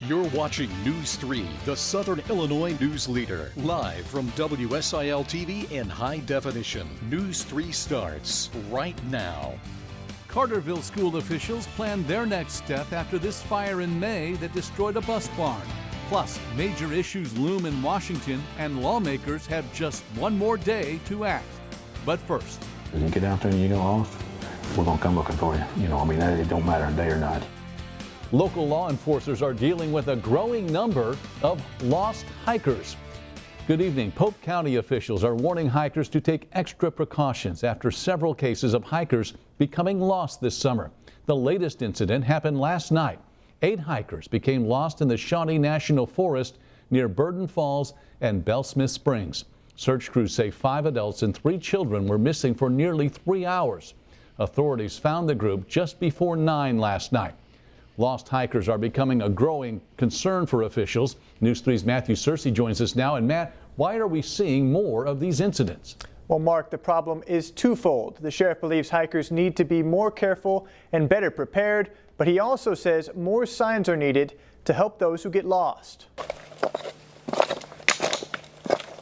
You're watching News 3, the Southern Illinois news leader, live from WSIL TV in high definition. News 3 starts right now. Carterville school officials plan their next step after this fire in May that destroyed a bus barn. Plus, major issues loom in Washington, and lawmakers have just one more day to act. But first, if you get out there and you get lost, we're going to come looking for you. It don't matter day or night. local law enforcers are dealing with a growing number of lost hikers. Good evening. Pope County officials are warning hikers to take extra precautions after several cases of hikers becoming lost this summer. The latest incident happened last night. 8 hikers became lost in the Shawnee National Forest near Burden Falls and Bellsmith Springs. Search crews say 5 adults and 3 children were missing for nearly 3 hours. Authorities found the group just before 9 last night. Lost hikers are becoming a growing concern for officials. News 3's Matthew Searcy joins us now. And Matt, why are we seeing more of these incidents? Well, Mark, the problem is twofold. The sheriff believes hikers need to be more careful and better prepared, but he also says more signs are needed to help those who get lost.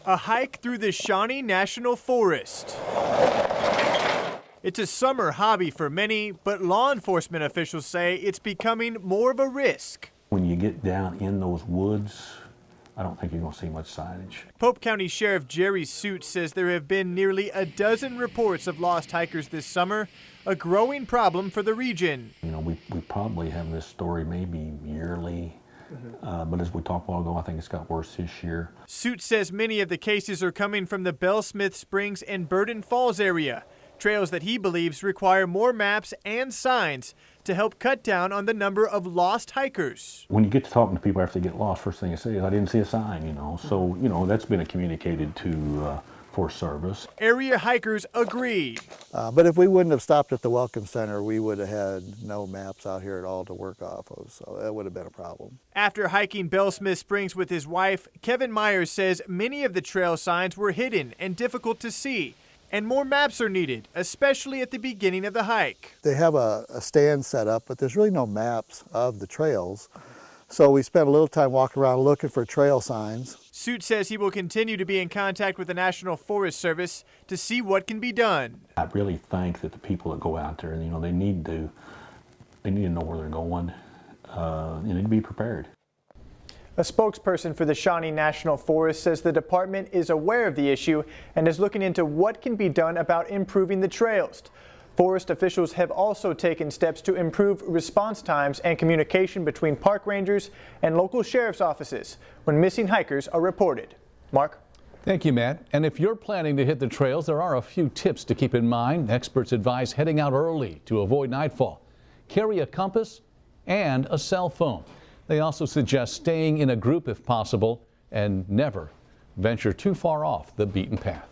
A hike through the Shawnee National Forest. It's a summer hobby for many, but law enforcement officials say it's becoming more of a risk. When you get down in those woods, I don't think you're going to see much signage. Pope County Sheriff Jerry Suit says there have been nearly a dozen reports of lost hikers this summer, a growing problem for the region. We probably have this story maybe yearly, but as we talked a while ago, I think it's got worse this year. Suit says many of the cases are coming from the Bellsmith Springs and Burden Falls area, trails that he believes require more maps and signs to help cut down on the number of lost hikers. When you get to talking to people after they get lost, first thing they say is, I didn't see a sign, So, that's been communicated to Forest Service. Area hikers agree. But if we wouldn't have stopped at the Welcome Center, we would have had no maps out here at all to work off of, so that would have been a problem. After hiking Bellsmith Springs with his wife, Kevin Myers says many of the trail signs were hidden and difficult to see, and more maps are needed, especially at the beginning of the hike. They have a stand set up, but there's really no maps of the trails. So we spent a little time walking around looking for trail signs. Suit says he will continue to be in contact with the National Forest Service to see what can be done. I really think that the people that go out there, they need to know where they're going. They need to be prepared. A spokesperson for the Shawnee National Forest says the department is aware of the issue and is looking into what can be done about improving the trails. Forest officials have also taken steps to improve response times and communication between park rangers and local sheriff's offices when missing hikers are reported. Mark? Thank you, Matt. And if you're planning to hit the trails, there are a few tips to keep in mind. Experts advise heading out early to avoid nightfall. Carry a compass and a cell phone. They also suggest staying in a group if possible and never venture too far off the beaten path.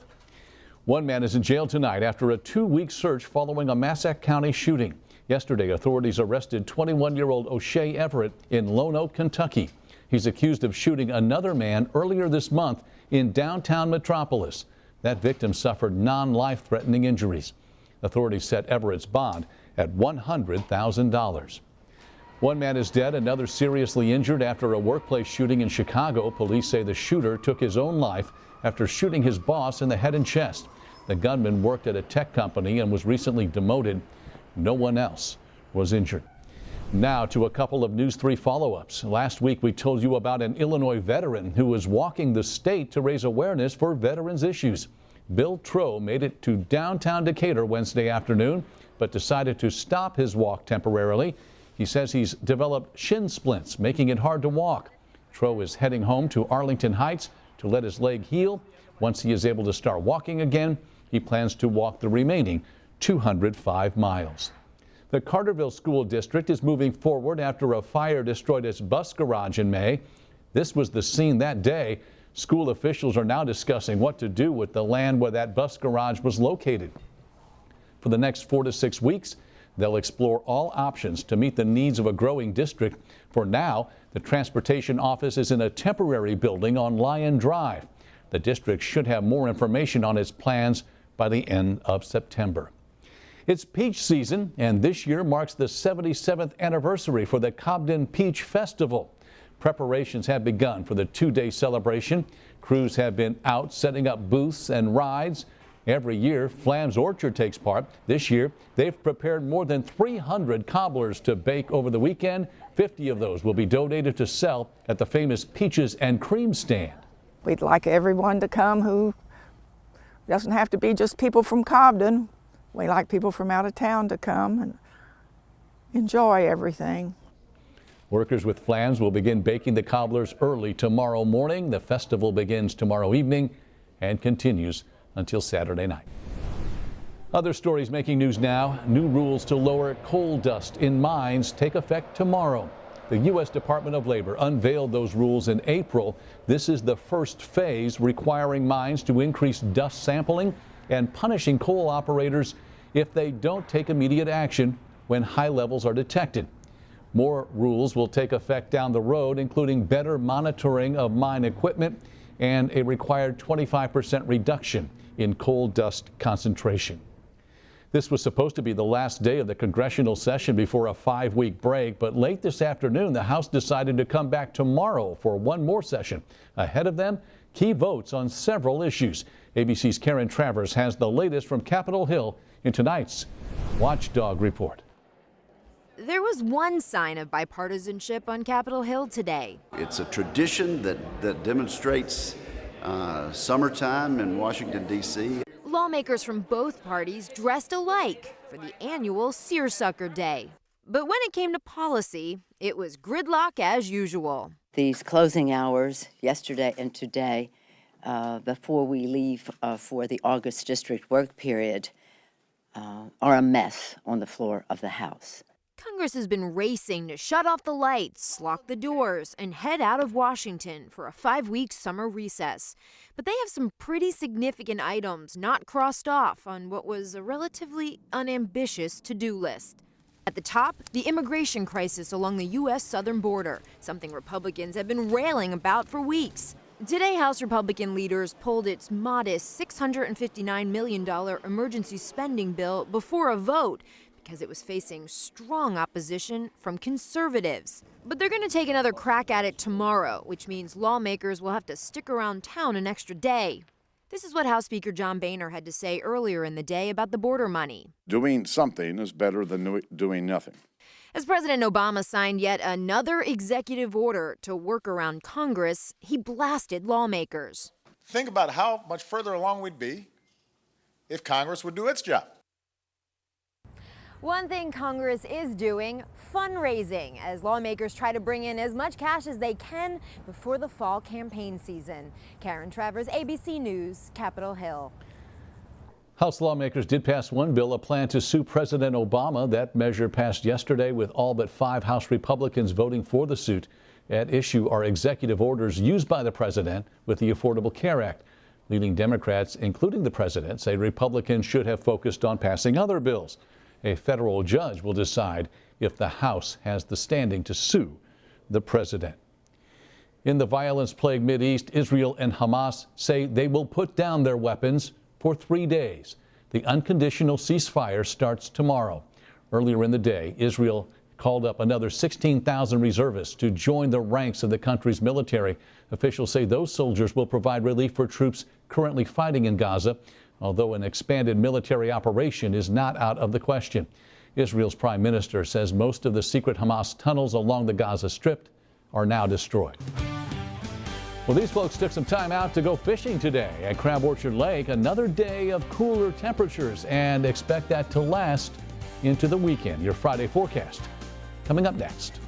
One man is in jail tonight after a 2-week search following a Massac County shooting. Yesterday, authorities arrested 21-year-old O'Shea Everett in Lone Oak, Kentucky. He's accused of shooting another man earlier this month in downtown Metropolis. That victim suffered non-life-threatening injuries. Authorities set Everett's bond at $100,000. One man is dead, another seriously injured after a workplace shooting in Chicago. Police say the shooter took his own life after shooting his boss in the head and chest. The gunman worked at a tech company and was recently demoted. No one else was injured. Now to a couple of News 3 follow-ups. Last week we told you about an Illinois veteran who was walking the state to raise awareness for veterans issues. Bill Troe made it to downtown Decatur Wednesday afternoon, but decided to stop his walk temporarily. He says he's developed shin splints, making it hard to walk. Troe is heading home to Arlington Heights to let his leg heal. Once he is able to start walking again, he plans to walk the remaining 205 miles. The Carterville School District is moving forward after a fire destroyed its bus garage in May. This was the scene that day. School officials are now discussing what to do with the land where that bus garage was located. For the next 4 to 6 weeks, they'll explore all options to meet the needs of a growing district. For now, the transportation office is in a temporary building on Lion Drive. The district should have more information on its plans by the end of September. It's peach season, and this year marks the 77th anniversary for the Cobden Peach Festival. Preparations have begun for the two-day celebration. Crews have been out setting up booths and rides. Every year, Flam's Orchard takes part. This year, they've prepared more than 300 cobblers to bake over the weekend. 50 of those will be donated to sell at the famous Peaches and Cream stand. We'd like everyone to come who doesn't have to be just people from Cobden. We like people from out of town to come and enjoy everything. Workers with Flam's will begin baking the cobblers early tomorrow morning. The festival begins tomorrow evening and continues until Saturday night. Other stories making news now. New rules to lower coal dust in mines take effect tomorrow. The U.S. Department of Labor unveiled those rules in April. This is the first phase, requiring mines to increase dust sampling and punishing coal operators if they don't take immediate action when high levels are detected. More rules will take effect down the road, including better monitoring of mine equipment and a required 25% reduction in coal dust concentration. This was supposed to be the last day of the congressional session before a 5-week break, but late this afternoon, the House decided to come back tomorrow for one more session. Ahead of them, key votes on several issues. ABC's Karen Travers has the latest from Capitol Hill in tonight's Watchdog Report. There was one sign of bipartisanship on Capitol Hill today. It's a tradition that demonstrates summertime in Washington, D.C. Lawmakers from both parties dressed alike for the annual Seersucker Day. But when it came to policy, it was gridlock as usual. These closing hours, yesterday and today, before we leave for the August district work period, are a mess on the floor of the House. Congress has been racing to shut off the lights, lock the doors, and head out of Washington for a 5-week summer recess. But they have some pretty significant items not crossed off on what was a relatively unambitious to-do list. At the top, the immigration crisis along the U.S. southern border, something Republicans have been railing about for weeks. Today, House Republican leaders pulled its modest $659 million emergency spending bill before a vote, because it was facing strong opposition from conservatives. But they're going to take another crack at it tomorrow, which means lawmakers will have to stick around town an extra day. This is what House Speaker John Boehner had to say earlier in the day about the border money. Doing something is better than doing nothing. As President Obama signed yet another executive order to work around Congress, he blasted lawmakers. Think about how much further along we'd be if Congress would do its job. One thing Congress is doing, fundraising, as lawmakers try to bring in as much cash as they can before the fall campaign season. Karen Travers, ABC News, Capitol Hill. House lawmakers did pass one bill, a plan to sue President Obama. That measure passed yesterday with all but 5 House Republicans voting for the suit. At issue are executive orders used by the president with the Affordable Care Act. Leading Democrats, including the president, say Republicans should have focused on passing other bills. A federal judge will decide if the House has the standing to sue the president. In the violence-plagued Mideast, Israel and Hamas say they will put down their weapons for 3 days. The unconditional ceasefire starts tomorrow. Earlier in the day, Israel called up another 16,000 reservists to join the ranks of the country's military. Officials say those soldiers will provide relief for troops currently fighting in Gaza, although an expanded military operation is not out of the question. Israel's prime minister says most of the secret Hamas tunnels along the Gaza Strip are now destroyed. Well, these folks took some time out to go fishing today at Crab Orchard Lake. Another day of cooler temperatures, and expect that to last into the weekend. Your Friday forecast coming up next.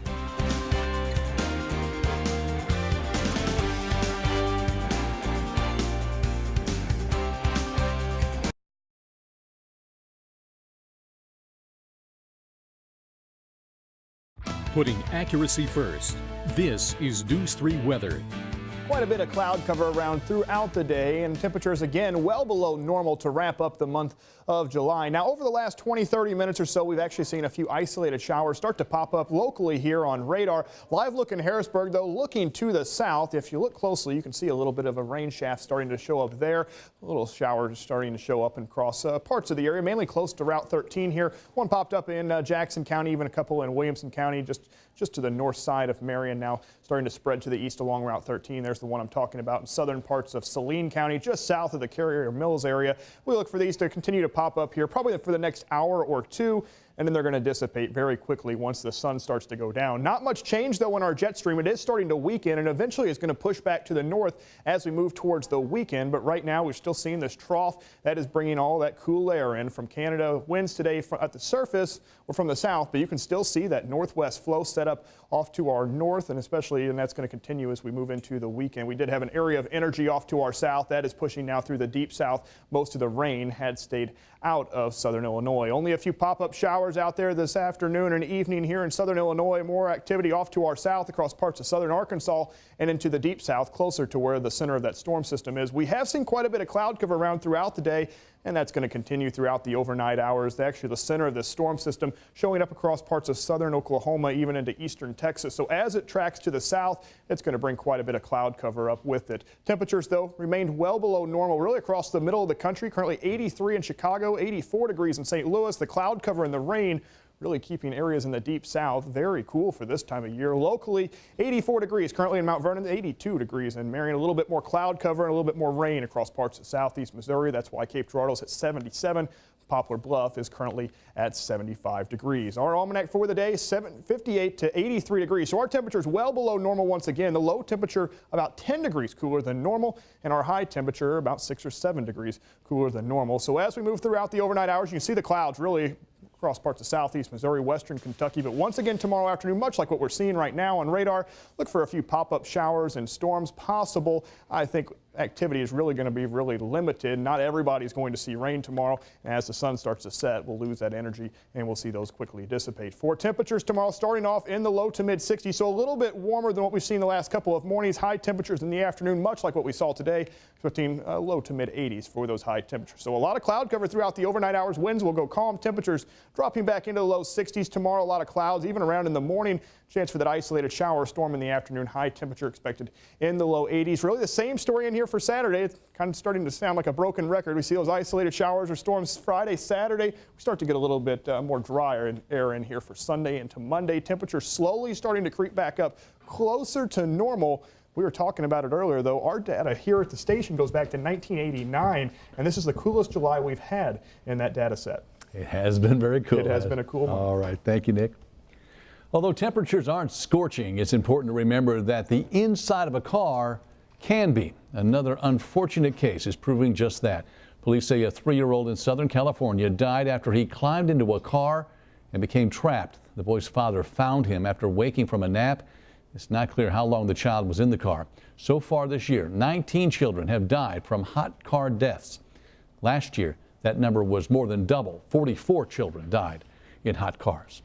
Putting accuracy first. This is News 3 weather. Quite a bit of cloud cover around throughout the day, and temperatures again well below normal to wrap up the month of July. Now, over the last 20-30 minutes or so, we've actually seen a few isolated showers start to pop up locally here on radar. Live look in Harrisburg, though, looking to the south. If you look closely, you can see a little bit of a rain shaft starting to show up there. A little shower starting to show up across parts of the area, mainly close to Route 13 here. One popped up in Jackson County, even a couple in Williamson County, just just to the north side of Marion, now starting to spread to the east along Route 13. There's the one I'm talking about in southern parts of Saline County, just south of the Carrier Mills area. We look for these to continue to pop up here probably for the next hour or two, and then they're going to dissipate very quickly once the sun starts to go down. Not much change, though, in our jet stream. It is starting to weaken, and eventually it's going to push back to the north as we move towards the weekend. But right now, we're still seeing this trough that is bringing all that cool air in from Canada. Winds today at the surface or from the south, but you can still see that northwest flow set up off to our north, and that's going to continue as we move into the weekend. We did have an area of energy off to our south. That is pushing now through the deep south. Most of the rain had stayed out of southern Illinois. Only a few pop-up showers out there this afternoon and evening here in southern Illinois. More activity off to our south across parts of southern Arkansas and into the deep south, closer to where the center of that storm system is. We have seen quite a bit of cloud cover around throughout the day, and that's going to continue throughout the overnight hours. Actually, the center of this storm system showing up across parts of southern Oklahoma, even into eastern Texas. So as it tracks to the south, it's going to bring quite a bit of cloud cover up with it. Temperatures, though, remained well below normal, really across the middle of the country. Currently 83 in Chicago, 84 degrees in St. Louis. The cloud cover and the rain really keeping areas in the deep south very cool for this time of year. Locally, 84 degrees currently in Mount Vernon, 82 degrees in Marion. A little bit more cloud cover and a little bit more rain across parts of southeast Missouri. That's why Cape Girardeau's at 77. Poplar Bluff is currently at 75 degrees. Our almanac for the day, 58 to 83 degrees. So our temperature is well below normal once again. The low temperature about 10 degrees cooler than normal, and our high temperature about 6 or 7 degrees cooler than normal. So as we move throughout the overnight hours, you can see the clouds really across parts of southeast Missouri, western Kentucky. But once again tomorrow afternoon, much like what we're seeing right now on radar, look for a few pop-up showers and storms possible. I think activity is really going to be really limited. Not everybody's going to see rain tomorrow. And as the sun starts to set, we'll lose that energy and we'll see those quickly dissipate. For temperatures tomorrow, starting off in the low to mid 60s, so a little bit warmer than what we've seen the last couple of mornings. High temperatures in the afternoon, much like what we saw today, 15 low to mid 80s for those high temperatures. So a lot of cloud cover throughout the overnight hours. Winds will go calm. Temperatures dropping back into the low 60s tomorrow. A lot of clouds even around in the morning. Chance for that isolated shower or storm in the afternoon. High temperature expected in the low 80s. Really the same story in here for Saturday. It's kind of starting to sound like a broken record. We see those isolated showers or storms Friday, Saturday. We start to get a little bit more drier air in here for Sunday into Monday. Temperatures slowly starting to creep back up closer to normal. We were talking about it earlier, though. Our data here at the station goes back to 1989, and this is the coolest July we've had in that data set. It has been very cool. It has been a cool month. All right. Thank you, Nick. Although temperatures aren't scorching, it's important to remember that the inside of a car can be. Another unfortunate case is proving just that. Police say a 3-year-old in Southern California died after he climbed into a car and became trapped. The boy's father found him after waking from a nap. It's not clear how long the child was in the car. So far this year, 19 children have died from hot car deaths. Last year, that number was more than double. 44 children died in hot cars.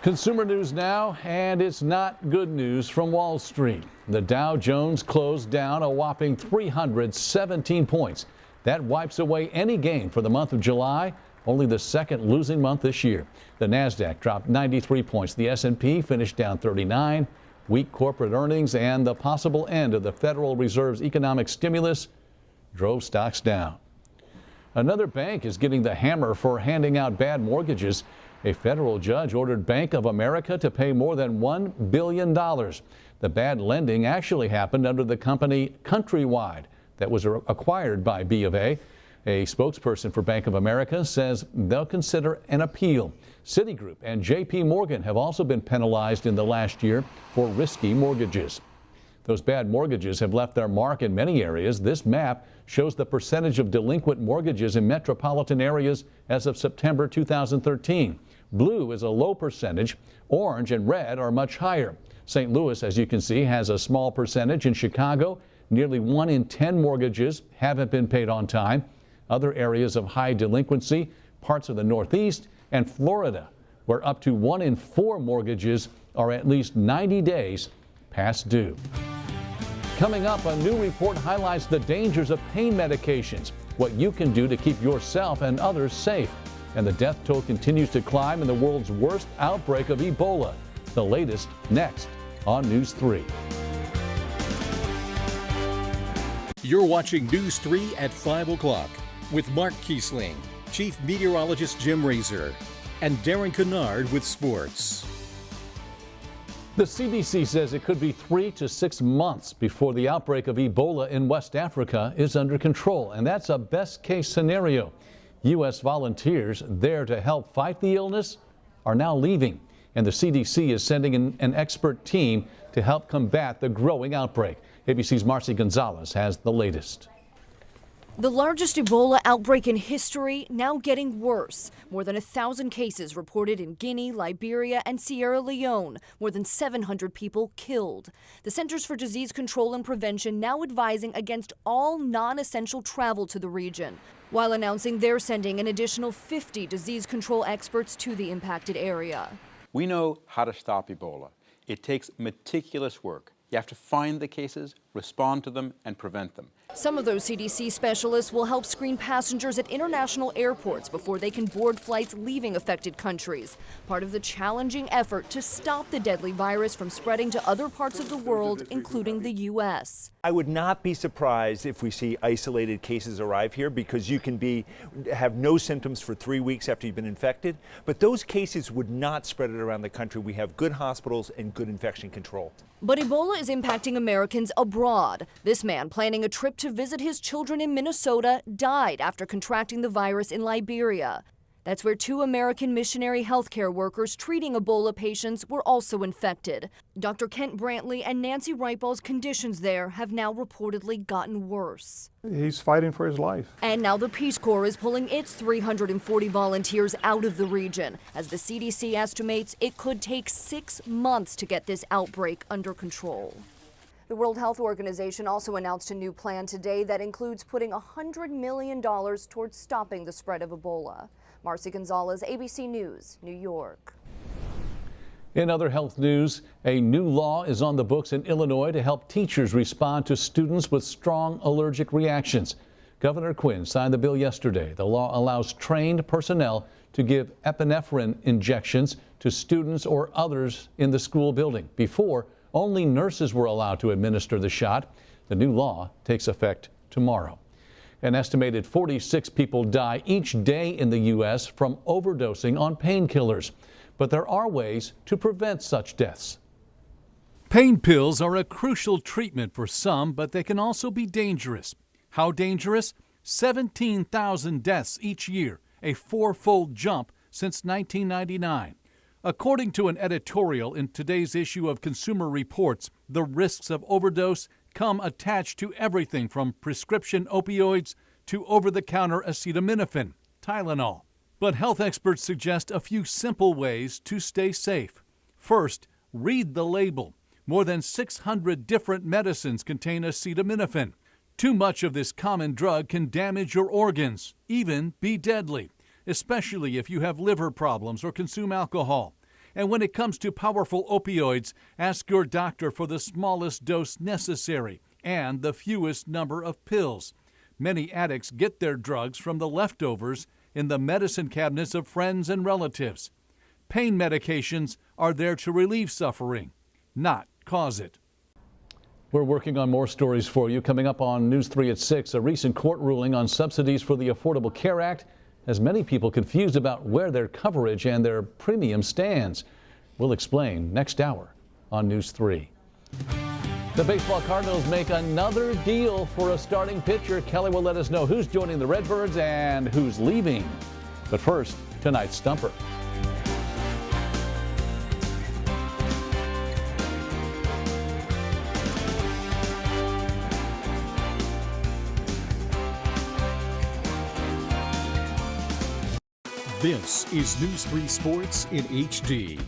Consumer news now, and it's not good news from Wall Street. The Dow Jones closed down a whopping 317 points. That wipes away any gain for the month of July, only the second losing month this year. The Nasdaq dropped 93 points. The S&P finished down 39. Weak corporate earnings and the possible end of the Federal Reserve's economic stimulus drove stocks down. Another bank is getting the hammer for handing out bad mortgages. A federal judge ordered Bank of America to pay more than $1 billion. The bad lending actually happened under the company Countrywide that was acquired by B of A. A spokesperson for Bank of America says they'll consider an appeal. Citigroup and J.P. Morgan have also been penalized in the last year for risky mortgages. Those bad mortgages have left their mark in many areas. This map shows the percentage of delinquent mortgages in metropolitan areas as of September 2013. Blue is a low percentage. Orange and red are much higher. St. Louis, as you can see, has a small percentage. In Chicago, nearly 1 in 10 mortgages haven't been paid on time. Other areas of high delinquency, parts of the Northeast and Florida, where up to 1 in 4 mortgages are at least 90 days past due. Coming up, a new report highlights the dangers of pain medications, what you can do to keep yourself and others safe. And the death toll continues to climb in the world's worst outbreak of Ebola. The latest next on News 3. You're watching News 3 at 5 o'clock with Mark Kiesling, Chief Meteorologist Jim Razor, and Darren Kennard with sports. The CDC says it could be 3 to 6 months before the outbreak of Ebola in West Africa is under control, and that's a best-case scenario. U.S. volunteers there to help fight the illness are now leaving, and the CDC is sending in an expert team to help combat the growing outbreak. ABC's Marcy Gonzalez has the latest. The largest Ebola outbreak in history now getting worse. More than 1,000 cases reported in Guinea, Liberia, and Sierra Leone. More than 700 people killed. The Centers for Disease Control and Prevention now advising against all non-essential travel to the region, while announcing they're sending an additional 50 disease control experts to the impacted area. We know how to stop Ebola. It takes meticulous work. You have to find the cases, respond to them, and prevent them. Some of those CDC specialists will help screen passengers at international airports before they can board flights leaving affected countries. Part of the challenging effort to stop the deadly virus from spreading to other parts of the world, including the U.S. I would not be surprised if we see isolated cases arrive here, because you can have no symptoms for 3 weeks after you've been infected, but those cases would not spread it around the country. We have good hospitals and good infection control. But Ebola is impacting Americans abroad. This man planning a trip to visit his children in Minnesota died after contracting the virus in Liberia. That's where 2 American missionary healthcare workers treating Ebola patients were also infected. Dr. Kent Brantley and Nancy Ripal's conditions there have now reportedly gotten worse. He's fighting for his life. And now the Peace Corps is pulling its 340 volunteers out of the region. As the CDC estimates, it could take 6 months to get this outbreak under control. The World Health Organization also announced a new plan today that includes putting $100 million towards stopping the spread of Ebola. Marcy Gonzalez, ABC News, New York. In other health news, a new law is on the books in Illinois to help teachers respond to students with strong allergic reactions. Governor Quinn signed the bill yesterday. The law allows trained personnel to give epinephrine injections to students or others in the school building. Before, only nurses were allowed to administer the shot. The new law takes effect tomorrow. An estimated 46 people die each day in the U.S. from overdosing on painkillers. But there are ways to prevent such deaths. Pain pills are a crucial treatment for some, but they can also be dangerous. How dangerous? 17,000 deaths each year, a 4-fold jump since 1999. According to an editorial in today's issue of Consumer Reports, the risks of overdose come attached to everything from prescription opioids to over-the-counter acetaminophen, Tylenol. But health experts suggest a few simple ways to stay safe. First, read the label. More than 600 different medicines contain acetaminophen. Too much of this common drug can damage your organs, even be deadly, especially if you have liver problems or consume alcohol. And when it comes to powerful opioids, ask your doctor for the smallest dose necessary and the fewest number of pills. Many addicts get their drugs from the leftovers in the medicine cabinets of friends and relatives. Pain medications are there to relieve suffering, not cause it. We're working on more stories for you. Coming up on News 3 at 6, a recent court ruling on subsidies for the Affordable Care Act has many people confused about where their coverage and their premium stands. We'll explain next hour on News 3. The baseball Cardinals make another deal for a starting pitcher. Kelly will let us know who's joining the Redbirds and who's leaving. But first, tonight's Stumper. This is News 3 Sports in HD.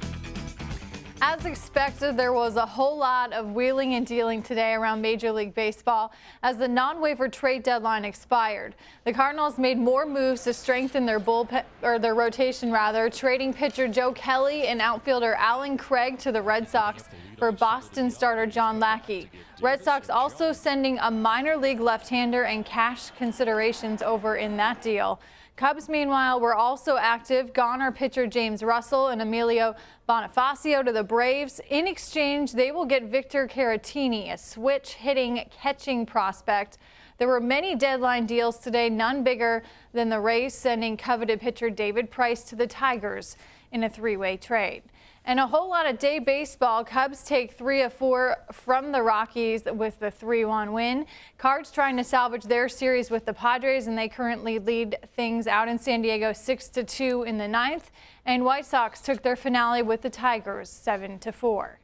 As expected, there was a whole lot of wheeling and dealing today around Major League Baseball as the non-waiver trade deadline expired. The Cardinals made more moves to strengthen their rotation, trading pitcher Joe Kelly and outfielder Alan Craig to the Red Sox for Boston starter John Lackey. Red Sox also sending a minor league left-hander and cash considerations over in that deal. Cubs, meanwhile, were also active. Gone are pitcher James Russell and Emilio Bonifacio to the Braves. In exchange, they will get Victor Caratini, a switch-hitting catching prospect. There were many deadline deals today, none bigger than the Rays sending coveted pitcher David Price to the Tigers in a three-way trade. And a whole lot of day baseball. Cubs take 3 of 4 from the Rockies with the 3-1 win. Cards trying to salvage their series with the Padres, and they currently lead things out in San Diego 6-2 in the 9th. And White Sox took their finale with the Tigers 7-4.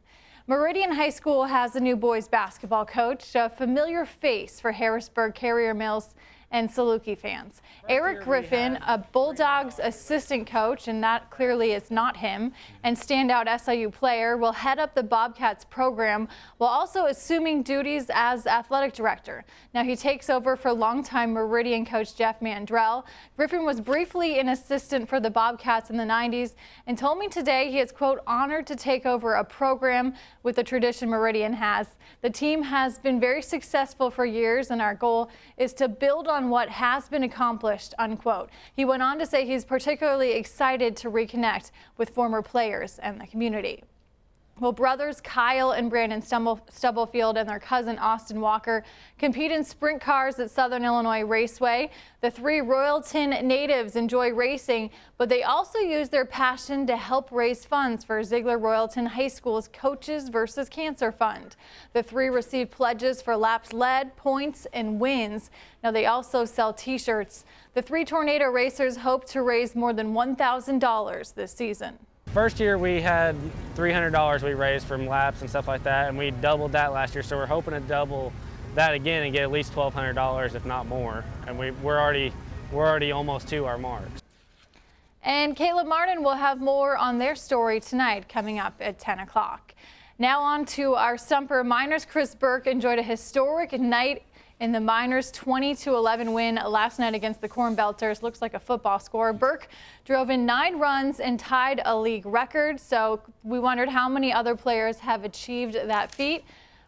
Meridian High School has a new boys basketball coach, a familiar face for Harrisburg, Carrier Mills, and Saluki fans. Eric Griffin, a Bulldogs assistant coach, and that clearly is not him, and standout SIU player, will head up the Bobcats program while also assuming duties as athletic director. Now he takes over for longtime Meridian coach Jeff Mandrell. Griffin was briefly an assistant for the Bobcats in the 90s and told me today he is, quote, honored to take over a program with the tradition Meridian has. The team has been very successful for years, and our goal is to build on what has been accomplished, unquote. He went on to say he's particularly excited to reconnect with former players and the community. Well, brothers Kyle and Brandon Stubblefield and their cousin Austin Walker compete in sprint cars at Southern Illinois Raceway. The 3 Royalton natives enjoy racing, but they also use their passion to help raise funds for Ziegler Royalton High School's Coaches vs. Cancer Fund. The 3 received pledges for laps led, points, and wins. Now they also sell T-shirts. The 3 Tornado racers hope to raise more than $1,000 this season. First year we had $300 we raised from laps and stuff like that, and we doubled that last year, so we're hoping to double that again and get at least $1,200 if not more, and we're already almost to our mark. And Caleb Martin will have more on their story tonight coming up at 10 o'clock. Now on to our Sumper Miners. Chris Burke enjoyed a historic night in the Miners' 20-11 win last night against the Corn Belters. Looks like a football score. Burke drove in 9 runs and tied a league record. So we wondered how many other players have achieved that feat.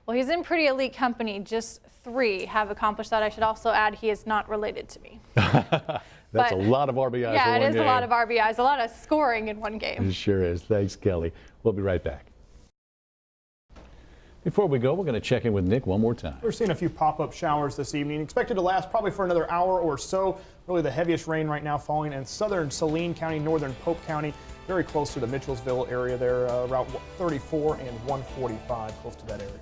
Well, he's in pretty elite company. Just 3 have accomplished that. I should also add he is not related to me. That's a lot of RBIs. Yeah, in it one is game. a lot of RBIs, a lot of scoring in one game. It sure is. Thanks, Kelly. We'll be right back. Before we go, we're going to check in with Nick one more time. We're seeing a few pop-up showers this evening, expected to last probably for another hour or so. Really the heaviest rain right now falling in southern Saline County, northern Pope County, very close to the Mitchellsville area there, Route 34 and 145, close to that area.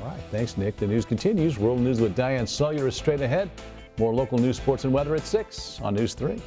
All right, thanks, Nick. The news continues. World News with Diane Sawyer is straight ahead. More local news, sports, and weather at 6 on News 3.